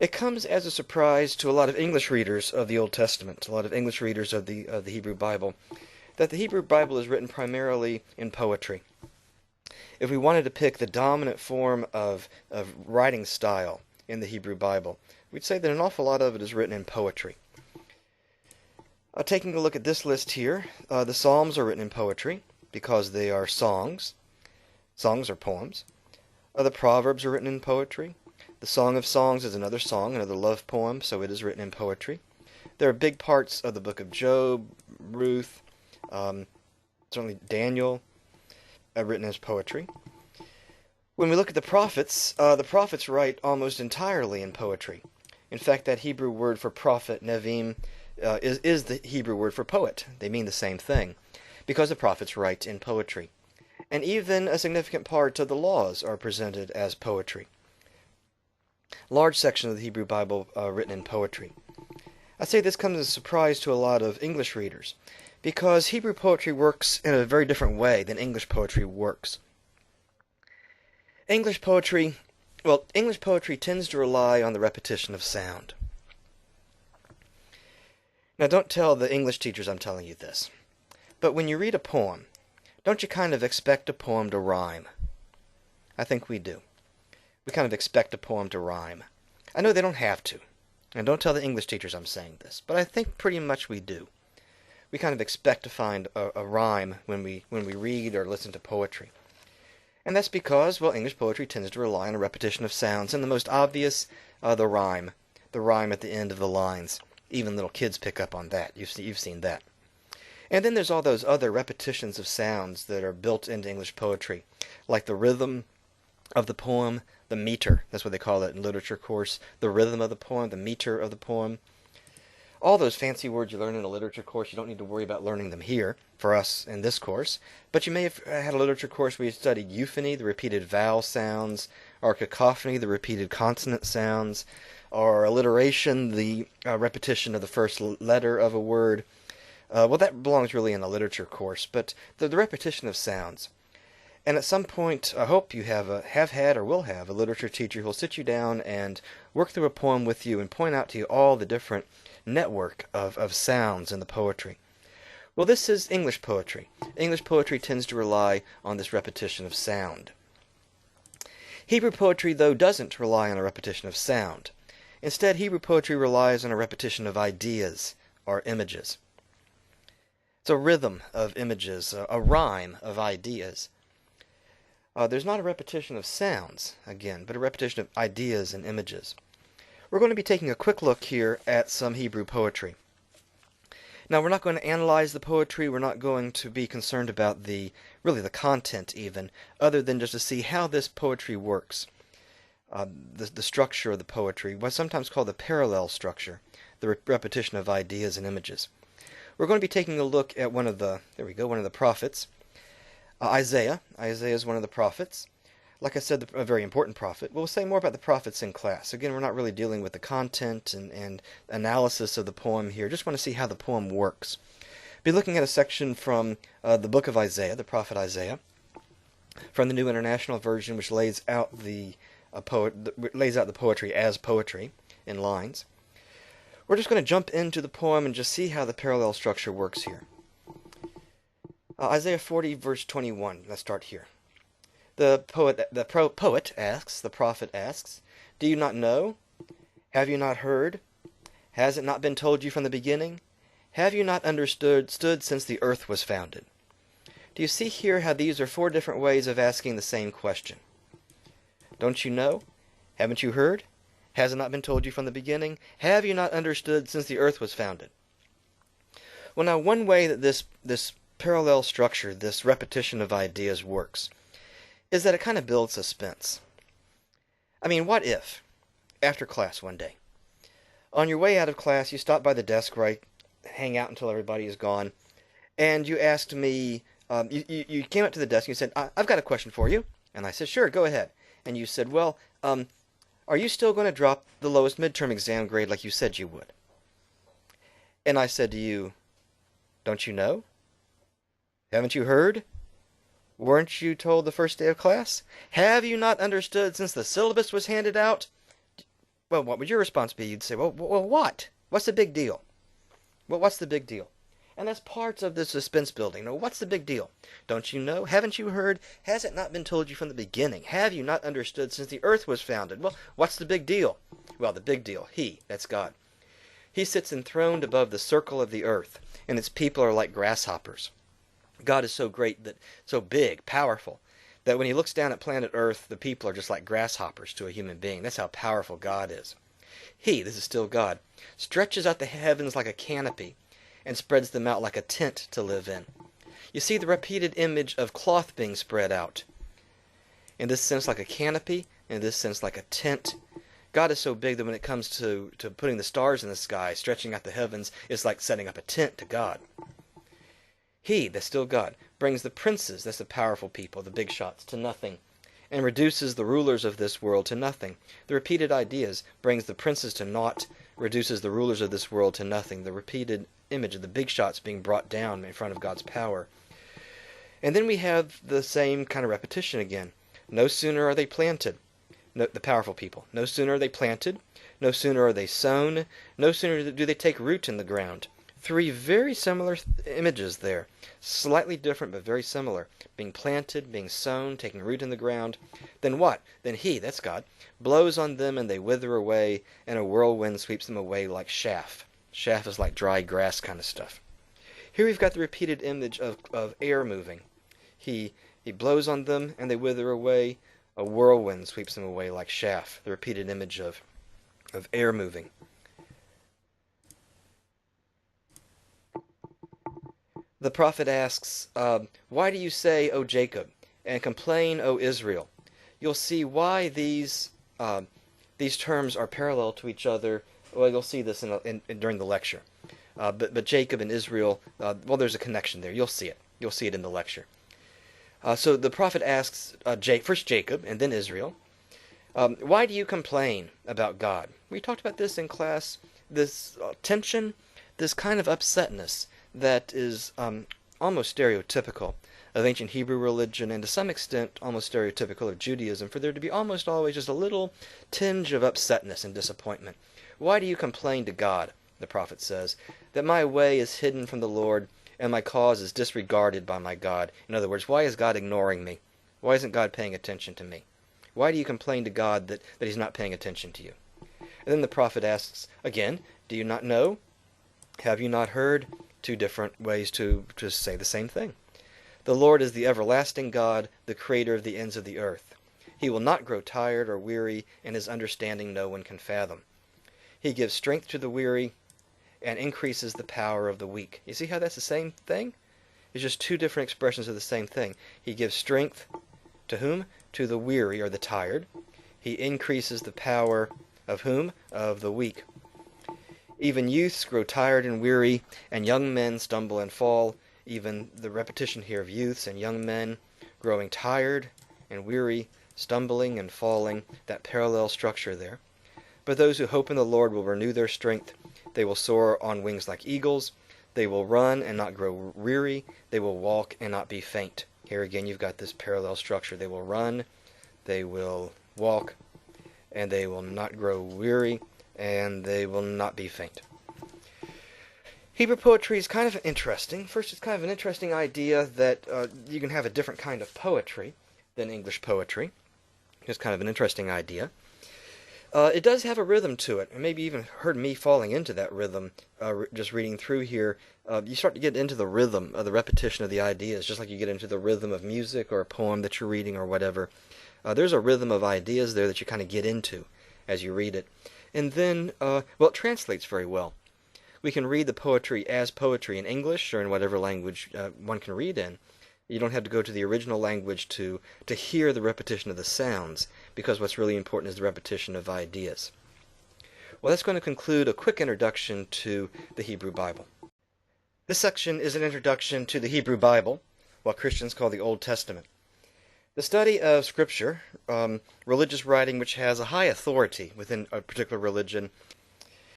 It comes as a surprise to a lot of English readers of the Old Testament, a lot of English readers of the Hebrew Bible, that the Hebrew Bible is written primarily in poetry. If we wanted to pick the dominant form of writing style in the Hebrew Bible, we'd say that an awful lot of it is written in poetry. Taking a look at this list here, the Psalms are written in poetry because they are songs. Songs are poems. The Proverbs are written in poetry. The Song of Songs is another song, another love poem, so it is written in poetry. There are big parts of the book of Job, Ruth, certainly Daniel, written as poetry. When we look at the prophets write almost entirely in poetry. In fact, that Hebrew word for prophet, Nevim, is the Hebrew word for poet. They mean the same thing, because the prophets write in poetry. And even a significant part of the laws are presented as poetry. Large section of the Hebrew Bible written in poetry. I say this comes as a surprise to a lot of English readers, because Hebrew poetry works in a very different way than English poetry works. English poetry tends to rely on the repetition of sound. Now, don't tell the English teachers I'm telling you this, but when you read a poem, don't you kind of expect a poem to rhyme? I think we do. We kind of expect a poem to rhyme. I know they don't have to, and don't tell the English teachers I'm saying this, but I think pretty much we do. We kind of expect to find a rhyme when we read or listen to poetry. And that's because, well, English poetry tends to rely on a repetition of sounds, and the most obvious, the rhyme at the end of the lines. Even little kids pick up on that. You've seen that. And then there's all those other repetitions of sounds that are built into English poetry, like the rhythm of the poem, the meter, that's what they call it in literature course, the rhythm of the poem, the meter of the poem. All those fancy words you learn in a literature course, you don't need to worry about learning them here, for us in this course, but you may have had a literature course where you studied euphony, the repeated vowel sounds, or cacophony, the repeated consonant sounds, or alliteration, the repetition of the first letter of a word. Well, that belongs really in a literature course, but the repetition of sounds. And at some point, I hope you have had or will have a literature teacher who will sit you down and work through a poem with you and point out to you all the different network of sounds in the poetry. Well, this is English poetry. English poetry tends to rely on this repetition of sound. Hebrew poetry, though, doesn't rely on a repetition of sound. Instead, Hebrew poetry relies on a repetition of ideas or images. It's a rhythm of images, a rhyme of ideas. There's not a repetition of sounds, again, but a repetition of ideas and images. We're going to be taking a quick look here at some Hebrew poetry. Now, we're not going to analyze the poetry. We're not going to be concerned about the content even, other than just to see how this poetry works. The structure of the poetry, what's sometimes called the parallel structure, the repetition of ideas and images. We're going to be taking a look at one of the prophets, Isaiah. Isaiah is one of the prophets. Like I said, a very important prophet. We'll say more about the prophets in class. Again, we're not really dealing with the content and analysis of the poem here. Just want to see how the poem works. Be looking at a section from the book of Isaiah, the prophet Isaiah, from the New International Version, which lays out the poetry as poetry in lines. We're just going to jump into the poem and just see how the parallel structure works here. Isaiah 40, verse 21. Let's start here. The prophet asks, "Do you not know? Have you not heard? Has it not been told you from the beginning? Have you not understood since the earth was founded?" Do you see here how these are 4 different ways of asking the same question? Don't you know? Haven't you heard? Has it not been told you from the beginning? Have you not understood since the earth was founded? Well, now, one way that this parallel structure, this repetition of ideas works, is that it kind of builds suspense. I mean, what if, after class one day, on your way out of class, you stop by the desk where I hang out until everybody is gone, and you asked me, you came up to the desk and you said, "I've got a question for you." And I said, "Sure, go ahead." And you said, "Well, are you still going to drop the lowest midterm exam grade like you said you would?" And I said to you, "Don't you know? Haven't you heard? Weren't you told the first day of class? Have you not understood since the syllabus was handed out?" Well, what would your response be? You'd say, well, what? What's the big deal? Well, what's the big deal? And that's parts of the suspense building. Now, what's the big deal? Don't you know? Haven't you heard? Has it not been told you from the beginning? Have you not understood since the earth was founded? Well, what's the big deal? Well, the big deal, He, that's God. He sits enthroned above the circle of the earth, and its people are like grasshoppers. God is so great, that so big, powerful, that when He looks down at planet Earth, the people are just like grasshoppers to a human being. That's how powerful God is. He, this is still God, stretches out the heavens like a canopy and spreads them out like a tent to live in. You see the repeated image of cloth being spread out. In this sense like a canopy, in this sense like a tent. God is so big that when it comes to putting the stars in the sky, stretching out the heavens, it's like setting up a tent to God. He, that's still God, brings the princes, that's the powerful people, the big shots, to nothing, and reduces the rulers of this world to nothing. The repeated ideas brings the princes to naught, reduces the rulers of this world to nothing. The repeated image of the big shots being brought down in front of God's power. And then we have the same kind of repetition again. No sooner are they planted, the powerful people, no sooner are they planted, no sooner are they sown, no sooner do they take root in the ground. Three very similar images there, slightly different but very similar. Being planted, being sown, taking root in the ground. Then what? Then He, that's God, blows on them and they wither away, and a whirlwind sweeps them away like chaff. Chaff is like dry grass kind of stuff. Here we've got the repeated image of air moving. He blows on them and they wither away. A whirlwind sweeps them away like chaff. The repeated image of air moving. The prophet asks, why do you say, O Jacob, and complain, O Israel? You'll see why these terms are parallel to each other. Well, you'll see this during the lecture. But Jacob and Israel, well, there's a connection there. You'll see it. You'll see it in the lecture. So the prophet asks, first Jacob and then Israel, why do you complain about God? We talked about this in class, this tension, this kind of upsetness that is almost stereotypical of ancient Hebrew religion, and to some extent almost stereotypical of Judaism, for there to be almost always just a little tinge of upsetness and disappointment. Why do you complain to God, the prophet says, that my way is hidden from the Lord, and my cause is disregarded by my God? In other words, why is God ignoring me? Why isn't God paying attention to me? Why do you complain to God that He's not paying attention to you? And then the prophet asks again, do you not know? Have you not heard? Two different ways to say the same thing. The Lord is the everlasting God, the creator of the ends of the earth. He will not grow tired or weary, and His understanding no one can fathom. He gives strength to the weary and increases the power of the weak. You see how that's the same thing? It's just two different expressions of the same thing. He gives strength to whom? To the weary or the tired. He increases the power of whom? Of the weak. Even youths grow tired and weary, and young men stumble and fall. Even the repetition here of youths and young men growing tired and weary, stumbling and falling, that parallel structure there. But those who hope in the Lord will renew their strength. They will soar on wings like eagles. They will run and not grow weary. They will walk and not be faint. Here again you've got this parallel structure. They will run, they will walk, and they will not grow weary, and they will not be faint. Hebrew poetry is kind of interesting. First, it's kind of an interesting idea that you can have a different kind of poetry than English poetry. It's kind of an interesting idea. It does have a rhythm to it, and maybe even heard me falling into that rhythm just reading through here. You start to get into the rhythm of the repetition of the ideas, just like you get into the rhythm of music or a poem that you're reading or whatever. There's a rhythm of ideas there that you kind of get into as you read it. And then, well, it translates very well. We can read the poetry as poetry in English or in whatever language one can read in. You don't have to go to the original language to hear the repetition of the sounds, because what's really important is the repetition of ideas. Well, that's going to conclude a quick introduction to the Hebrew Bible. This section is an introduction to the Hebrew Bible, what Christians call the Old Testament. The study of Scripture, religious writing which has a high authority within a particular religion,